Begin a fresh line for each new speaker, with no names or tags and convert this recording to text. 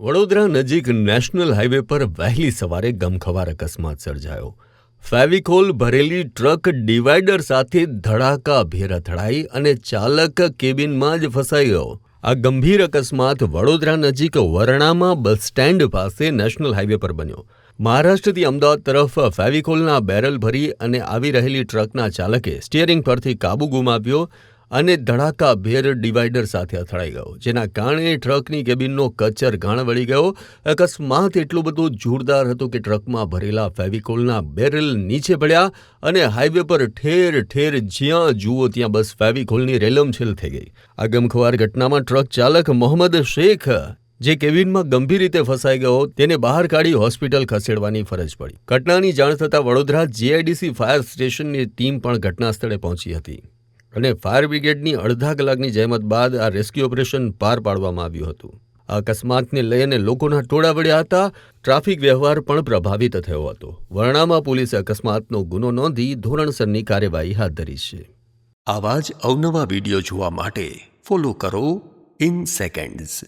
વડોદરા નજીક national highway પર વહેલી સવારે ગમખ્વાર અકસ્માત સર્જાયો. ફેવિકોલ ભરેલી ટ્રક ડિવાઈડર સાથે ધડાકાભેર અથડાઈ અને ચાલક કેબિનમાં જ ફસાઈ ગયો. આ ગંભીર અકસ્માત વડોદરા નજીક વરણામાં બસ સ્ટેન્ડ પાસે નેશનલ હાઈવે પર બન્યો. મહારાષ્ટ્રથી અમદાવાદ તરફ ફેવિકોલના બેરલ ભરી અને આવી રહેલી ટ્રકના ચાલકે સ્ટિયરિંગ પરથી કાબુ ગુમાવ્યો અને ધડાકાભેર ડિવાઈડર સાથે અથડાઈ ગયો, જેના કારણે ટ્રકની કેબિનનો કચર ગાણ વળી ગયો. અકસ્માત એટલો બધો જોરદાર હતો કે ટ્રકમાં ભરેલા ફેવિકોલના બેરલ નીચે પડ્યા અને હાઈવે પર ઠેર ઠેર જ્યાં જુઓ ત્યાં બસ ફેવિકોલની રેલમછેલ થઈ ગઈ. આ ગમખ્વાર ઘટનામાં ટ્રક ચાલક મોહમ્મદ શેખ, જે કેબિનમાં ગંભીર રીતે ફસાઈ ગયો, તેને બહાર કાઢી હોસ્પિટલ ખસેડવાની ફરજ પડી. ઘટનાની જાણ થતાં વડોદરા જીઆઈડીસી ફાયર સ્ટેશનની ટીમ પણ ઘટના સ્થળે પહોંચી હતી અને ફાયર બ્રિગેડની અડધા કલાકની જહેમત બાદ આ રેસ્ક્યુ ઓપરેશન પાર પાડવામાં આવ્યું હતું. આ અકસ્માતને લઈને લોકોના ટોળા વળ્યા હતા. ટ્રાફિક વ્યવહાર પણ પ્રભાવિત થયો હતો. વરણામાં પોલીસે અકસ્માતનો ગુનો નોંધી ધોરણસરની કાર્યવાહી હાથ ધરી છે.
આવા જ અવનવા વિડીયો જોવા માટે ફોલો કરો ઇન સેકન્ડ્સ.